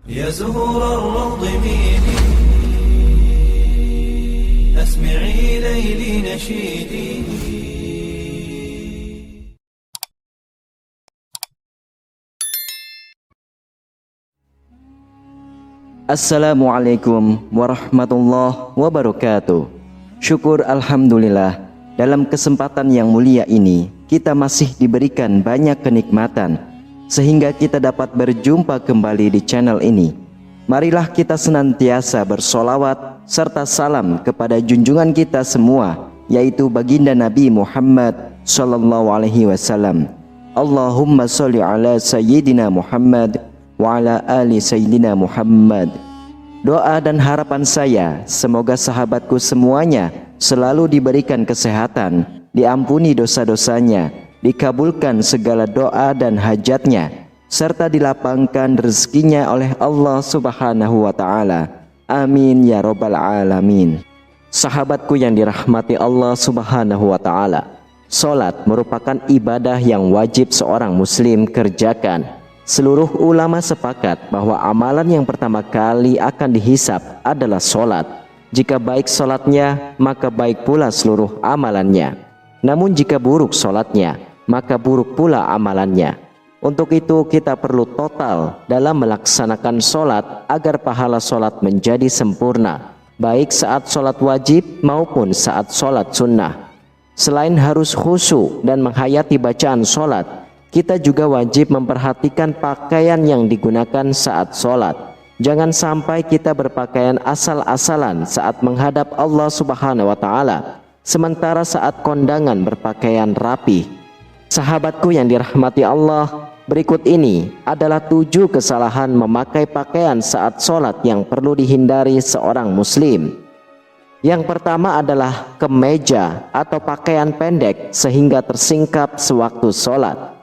يا زهور الروض ميدي أسمعي ليلي نشيدي. Assalamualaikum warahmatullahi wabarakatuh. Syukur alhamdulillah, dalam kesempatan yang mulia ini kita masih diberikan banyak kenikmatan sehingga kita dapat berjumpa kembali di channel ini. Marilah kita senantiasa bersolawat serta salam kepada junjungan kita semua, yaitu baginda Nabi Muhammad sallallahu alaihi wasallam. Allahumma sholli ala sayyidina Muhammad wa ala ali sayyidina Muhammad. Doa dan harapan saya, semoga sahabatku semuanya selalu diberikan kesehatan, diampuni dosa-dosanya, dikabulkan segala doa dan hajatnya, serta dilapangkan rezekinya oleh Allah Subhanahu wa ta'ala. Amin ya robbal alamin. Sahabatku yang dirahmati Allah Subhanahu wa ta'ala, salat merupakan ibadah yang wajib seorang muslim kerjakan. Seluruh ulama sepakat bahwa amalan yang pertama kali akan dihisab adalah solat. Jika baik solatnya, maka baik pula seluruh amalannya. Namun jika buruk solatnya, maka buruk pula amalannya. Untuk itu kita perlu total dalam melaksanakan solat agar pahala solat menjadi sempurna, baik saat solat wajib maupun saat solat sunnah. Selain harus khusyuk dan menghayati bacaan solat, kita juga wajib memperhatikan pakaian yang digunakan saat sholat. Jangan sampai kita berpakaian asal-asalan saat menghadap Allah Subhanahu wa ta'ala, sementara saat kondangan berpakaian rapi. Sahabatku yang dirahmati Allah, berikut ini adalah 7 kesalahan memakai pakaian saat sholat yang perlu dihindari seorang muslim. Yang pertama adalah kemeja atau pakaian pendek sehingga tersingkap sewaktu sholat.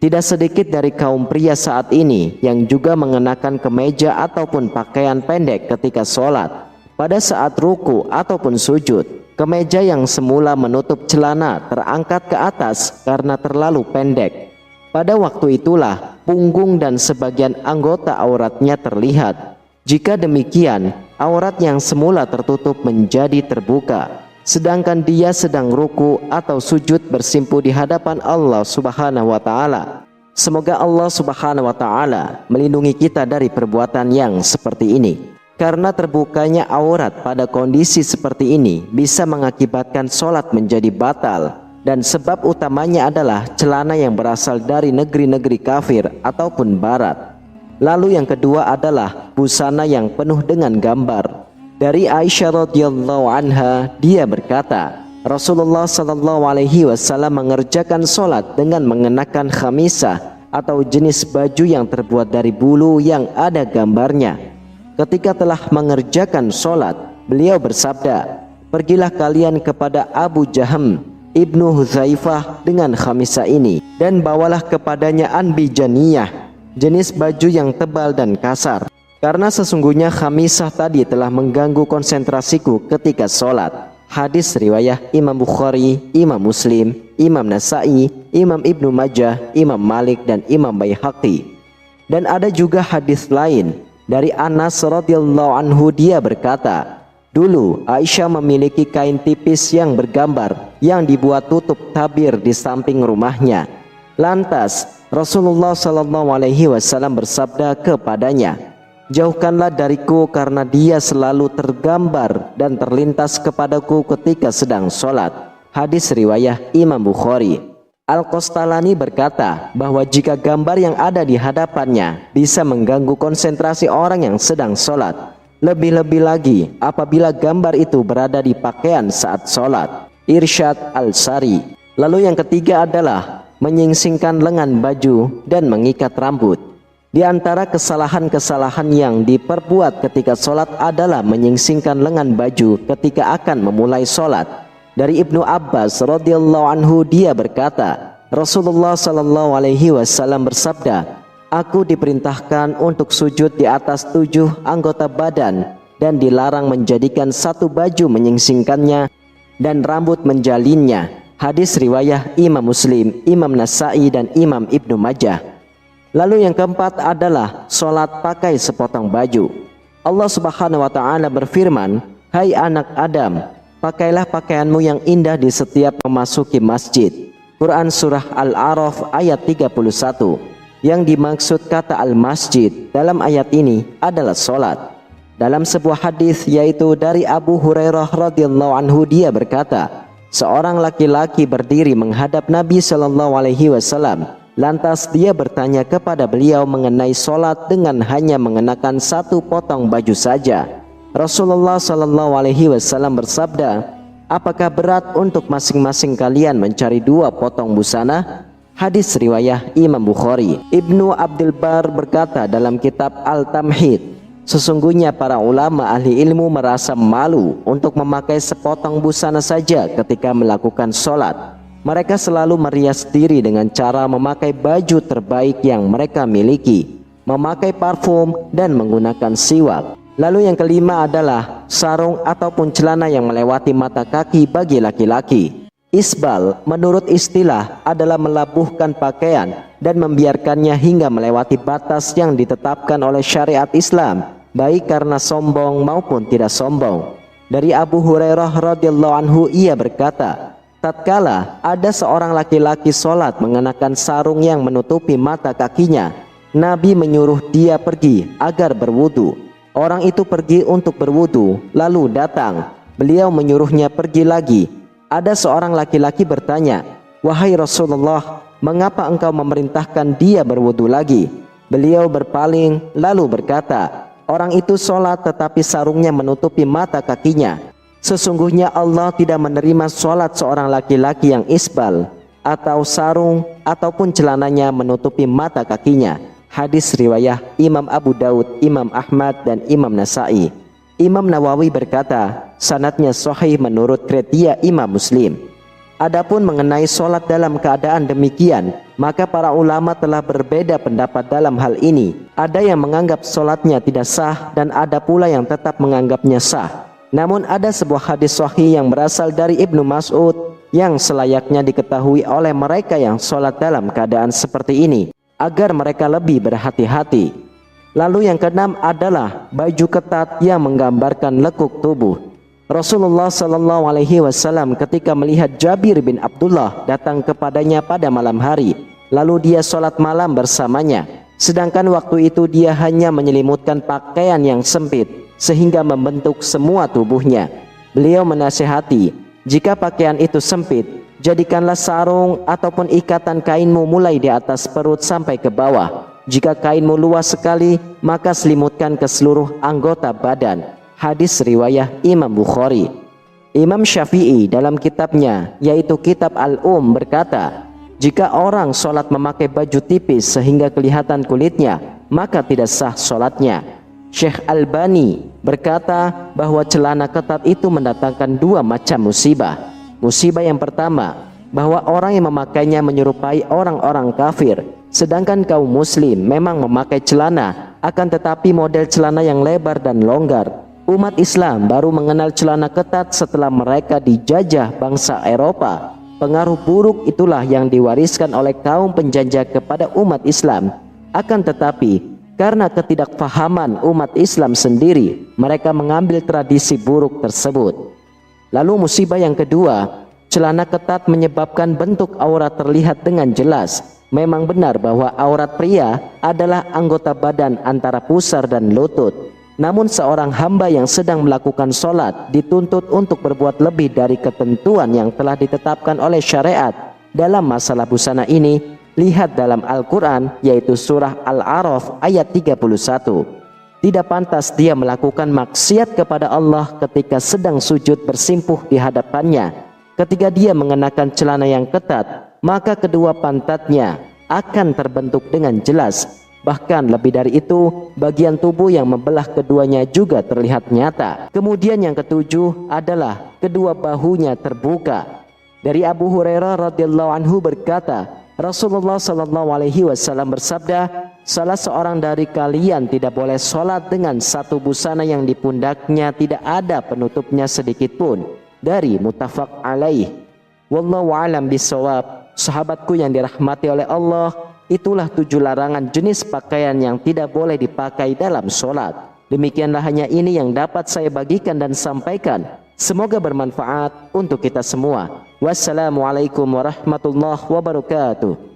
Tidak sedikit dari kaum pria saat ini yang juga mengenakan kemeja ataupun pakaian pendek ketika sholat. Pada saat ruku ataupun sujud, kemeja yang semula menutup celana terangkat ke atas karena terlalu pendek. Pada waktu itulah punggung dan sebagian anggota auratnya terlihat. Jika demikian, aurat yang semula tertutup menjadi terbuka, sedangkan dia sedang ruku atau sujud bersimpu di hadapan Allah Subhanahu wa ta'ala. Semoga Allah Subhanahu wa ta'ala melindungi kita dari perbuatan yang seperti ini. Karena terbukanya aurat pada kondisi seperti ini bisa mengakibatkan sholat menjadi batal, dan sebab utamanya adalah celana yang berasal dari negeri-negeri kafir ataupun barat. Lalu yang kedua adalah busana yang penuh dengan gambar. Dari Aisyah radhiyallahu anha, dia berkata, Rasulullah sallallahu alaihi wasallam mengerjakan solat dengan mengenakan khamisah atau jenis baju yang terbuat dari bulu yang ada gambarnya. Ketika telah mengerjakan solat, beliau bersabda, pergilah kalian kepada Abu Jaham ibnu Hudzaifah dengan khamisah ini, dan bawalah kepadanya anbijaniyah, jenis baju yang tebal dan kasar. Karena sesungguhnya khamisah tadi telah mengganggu konsentrasiku ketika sholat. Hadis riwayah Imam Bukhari, Imam Muslim, Imam Nasa'i, Imam Ibnu Majah, Imam Malik, dan Imam Baihaqi. Dan ada juga hadis lain dari Anas radhiyallahu anhu, dia berkata, dulu Aisyah memiliki kain tipis yang bergambar yang dibuat tutup tabir di samping rumahnya. Lantas Rasulullah sallallahu alaihi wasallam bersabda kepadanya, jauhkanlah dariku karena dia selalu tergambar dan terlintas kepadaku ketika sedang sholat. Hadis riwayah Imam Bukhari. Al-Qastalani berkata bahwa jika gambar yang ada di hadapannya bisa mengganggu konsentrasi orang yang sedang sholat, lebih-lebih lagi apabila gambar itu berada di pakaian saat sholat. Irsyad Al-Sari. Lalu yang ketiga adalah menyingsingkan lengan baju dan mengikat rambut. Di antara kesalahan-kesalahan yang diperbuat ketika sholat adalah menyingsingkan lengan baju ketika akan memulai sholat. Dari Ibnu Abbas radhiyallahu anhu, dia berkata, Rasulullah sallallahu alaihi wasallam bersabda, aku diperintahkan untuk sujud di atas 7 anggota badan dan dilarang menjadikan satu baju menyingsingkannya dan rambut menjalinnya. Hadis riwayah Imam Muslim, Imam Nasa'i, dan Imam Ibnu Majah. Lalu yang keempat adalah sholat pakai sepotong baju. Allah Subhanahu wa ta'ala berfirman, "Hai anak Adam, pakailah pakaianmu yang indah di setiap memasuki masjid." Quran surah Al-A'raf ayat 31. Yang dimaksud kata al-masjid dalam ayat ini adalah sholat. Dalam sebuah hadis yaitu dari Abu Hurairah radhiyallahu anhu, dia berkata, seorang laki-laki berdiri menghadap Nabi Shallallahu Alaihi Wasallam. Lantas dia bertanya kepada beliau mengenai sholat dengan hanya mengenakan satu potong baju saja. Rasulullah Shallallahu Alaihi Wasallam bersabda, apakah berat untuk masing-masing kalian mencari 2 potong busana? Hadis riwayah Imam Bukhari. Ibnu Abdul Bar berkata dalam kitab Al-Tamhid, sesungguhnya para ulama ahli ilmu merasa malu untuk memakai sepotong busana saja ketika melakukan sholat. Mereka selalu merias diri dengan cara memakai baju terbaik yang mereka miliki, memakai parfum dan menggunakan siwak. Lalu yang kelima adalah sarung ataupun celana yang melewati mata kaki bagi laki-laki. Isbal menurut istilah adalah melabuhkan pakaian dan membiarkannya hingga melewati batas yang ditetapkan oleh syariat Islam, baik karena sombong maupun tidak sombong. Dari Abu Hurairah radhiyallahu anhu, ia berkata, tatkala ada seorang laki-laki sholat mengenakan sarung yang menutupi mata kakinya, Nabi menyuruh dia pergi agar berwudu. Orang itu pergi untuk berwudu, lalu datang. Beliau menyuruhnya pergi lagi. Ada seorang laki-laki bertanya, wahai Rasulullah, mengapa engkau memerintahkan dia berwudu lagi? Beliau berpaling lalu berkata, orang itu sholat tetapi sarungnya menutupi mata kakinya. Sesungguhnya Allah tidak menerima sholat seorang laki-laki yang isbal atau sarung ataupun celananya menutupi mata kakinya. Hadis riwayah Imam Abu Daud, Imam Ahmad dan Imam Nasai. Imam Nawawi berkata, sanadnya sahih menurut kriteria Imam Muslim. Adapun mengenai sholat dalam keadaan demikian, maka para ulama telah berbeda pendapat dalam hal ini. Ada yang menganggap sholatnya tidak sah dan ada pula yang tetap menganggapnya sah. Namun ada sebuah hadis sahih yang berasal dari Ibnu Mas'ud yang selayaknya diketahui oleh mereka yang sholat dalam keadaan seperti ini, agar mereka lebih berhati-hati. Lalu yang keenam adalah baju ketat yang menggambarkan lekuk tubuh. Rasulullah Shallallahu Alaihi Wasallam ketika melihat Jabir bin Abdullah datang kepadanya pada malam hari, lalu dia sholat malam bersamanya. Sedangkan waktu itu dia hanya menyelimutkan pakaian yang sempit sehingga membentuk semua tubuhnya. Beliau menasihati, jika pakaian itu sempit, jadikanlah sarung ataupun ikatan kainmu mulai di atas perut sampai ke bawah. Jika kainmu luas sekali, maka selimutkan ke seluruh anggota badan. Hadis riwayah Imam Bukhari. Imam Syafi'i dalam kitabnya yaitu Kitab Al-Berkata, jika orang sholat memakai baju tipis sehingga kelihatan kulitnya, maka tidak sah sholatnya. Syekh Albani berkata bahwa celana ketat itu mendatangkan 2 macam musibah. Musibah yang pertama, bahwa orang yang memakainya menyerupai orang-orang kafir, sedangkan kaum muslim memang memakai celana, akan tetapi model celana yang lebar dan longgar. Umat Islam baru mengenal celana ketat setelah mereka dijajah bangsa Eropa. Pengaruh buruk itulah yang diwariskan oleh kaum penjajah kepada umat Islam. Akan tetapi karena ketidakfahaman umat Islam sendiri, mereka mengambil tradisi buruk tersebut. Lalu musibah yang kedua, celana ketat menyebabkan bentuk aurat terlihat dengan jelas. Memang benar bahwa aurat pria adalah anggota badan antara pusar dan lutut. Namun seorang hamba yang sedang melakukan sholat dituntut untuk berbuat lebih dari ketentuan yang telah ditetapkan oleh syariat. Dalam masalah busana ini, lihat dalam Al-Quran yaitu surah Al-A'raf ayat 31. Tidak pantas dia melakukan maksiat kepada Allah ketika sedang sujud bersimpuh di hadapannya. Ketika dia mengenakan celana yang ketat, maka kedua pantatnya akan terbentuk dengan jelas. Bahkan lebih dari itu, bagian tubuh yang membelah keduanya juga terlihat nyata. Kemudian yang ketujuh adalah kedua bahunya terbuka. Dari Abu Hurairah radhiyallahu anhu berkata, Rasulullah Shallallahu Alaihi Wasallam bersabda, salah seorang dari kalian tidak boleh sholat dengan satu busana yang di pundaknya tidak ada penutupnya sedikit pun. Dari muttafaq alaih. Wallahu a'lam bishawab. Sahabatku yang dirahmati oleh Allah, Itulah 7 larangan jenis pakaian yang tidak boleh dipakai dalam sholat. Demikianlah hanya ini yang dapat saya bagikan dan sampaikan. Semoga bermanfaat untuk kita semua. Wassalamualaikum warahmatullahi wabarakatuh.